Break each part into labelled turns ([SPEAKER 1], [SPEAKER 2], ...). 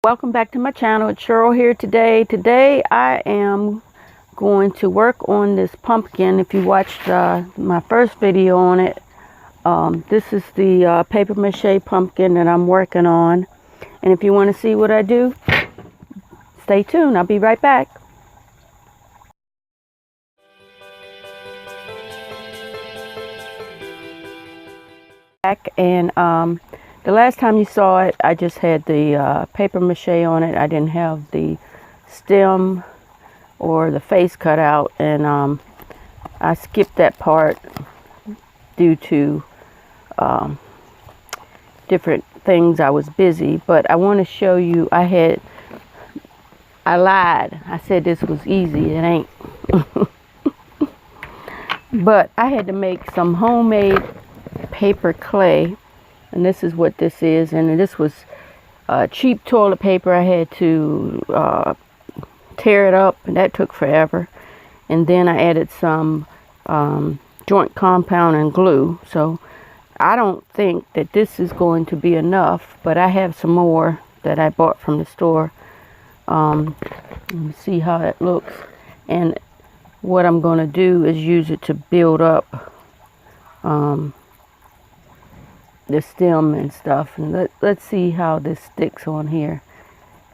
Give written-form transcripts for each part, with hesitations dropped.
[SPEAKER 1] Welcome back to my channel. It's Cheryl here today. Today I am going to work on this pumpkin. If you watched my first video on it, this is the paper mache pumpkin that I'm working on. And if you want to see what I do, stay tuned. I'll be right back. And the last time you saw it, I just had the paper mache on it. I didn't have the stem or the face cut out, and I skipped that part due to different things. I was busy, but I want to show you. I lied. I said this was easy. It ain't. But I had to make some homemade paper clay, and this is what this is. And this was cheap toilet paper. I had to tear it up, and that took forever. And then I added some joint compound and glue. So I don't think that this is going to be enough, but I have some more that I bought from the store. Let me see how it looks. And what I'm going to do is use it to build up the stem and stuff. And let's see how this sticks on here.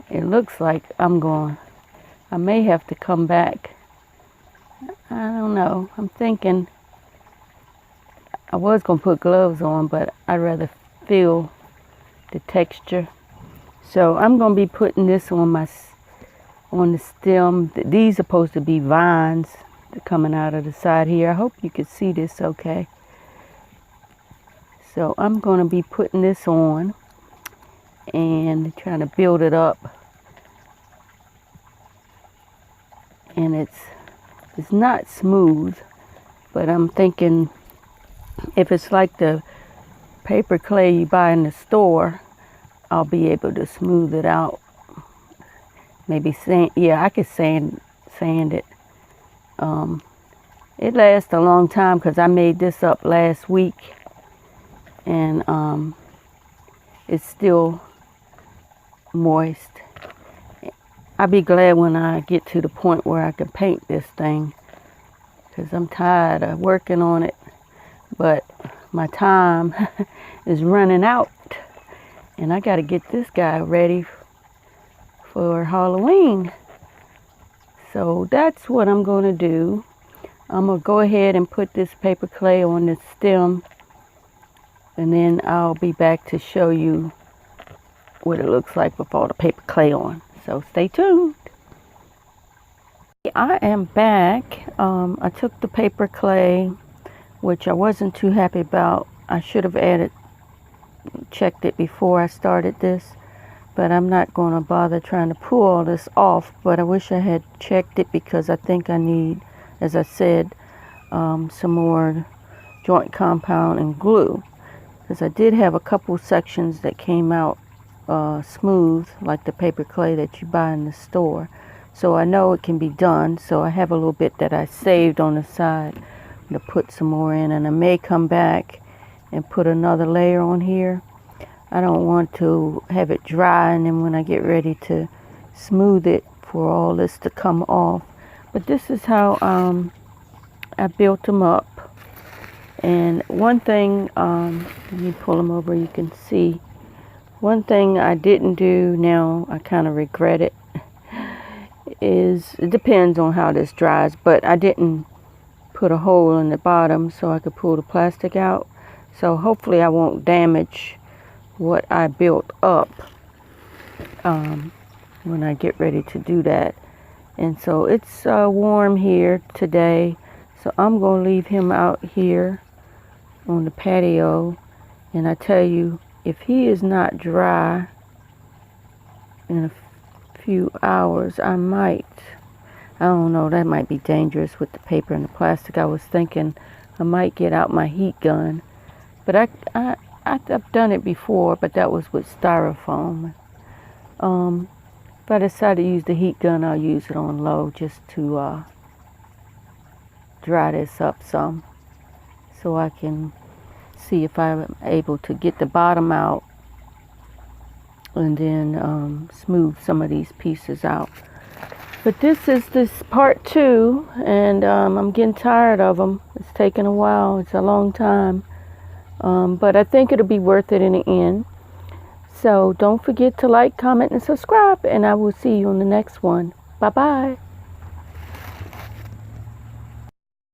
[SPEAKER 1] It looks like I may have to come back. I don't know. I'm thinking I was going to put gloves on, but I'd rather feel the texture. So I'm going to be putting this on the stem. These are supposed to be vines coming out of the side here. I hope you can see this okay. So I'm going to be putting this on and trying to build it up. And it's not smooth, but I'm thinking if it's like the paper clay you buy in the store, I'll be able to smooth it out. Maybe sand. Yeah, I could sand it. It lasts a long time because I made this up last week, and it's still moist. I'll be glad when I get to the point where I can paint this thing, because I'm tired of working on it, but my time is running out, and I got to get this guy ready for Halloween. So that's what I'm going to do. I'm going to go ahead and put this paper clay on the stem, and then I'll be back to show you what it looks like with all the paper clay on. So stay tuned. I am back. I took the paper clay, which I wasn't too happy about. I should have checked it before I started this, but I'm not going to bother trying to pull all this off. But I wish I had checked it, because I think I need, as I said, some more joint compound and glue, because I did have a couple sections that came out smooth, like the paper clay that you buy in the store. So I know it can be done. So I have a little bit that I saved on the side to put some more in, and I may come back and put another layer on here. I don't want to have it dry, and then when I get ready to smooth it, for all this to come off. But this is how I built them up. And one thing, let me pull them over, you can see. One thing I didn't do, now I kind of regret it, is it depends on how this dries, but I didn't put a hole in the bottom so I could pull the plastic out. So hopefully I won't damage what I built up when I get ready to do that. And so it's warm here today, so I'm going to leave him out here on the patio. And I tell you, if he is not dry in a few hours, I don't know, that might be dangerous with the paper and the plastic. I was thinking I might get out my heat gun, but I've done it before, but that was with styrofoam. If I decide to use the heat gun, I'll use it on low just to dry this up some, so I can see if I'm able to get the bottom out and then smooth some of these pieces out. But this is this part 2, and I'm getting tired of them. It's taking a while. It's a long time. But I think it'll be worth it in the end. So don't forget to like, comment, and subscribe, and I will see you on the next one. Bye-bye.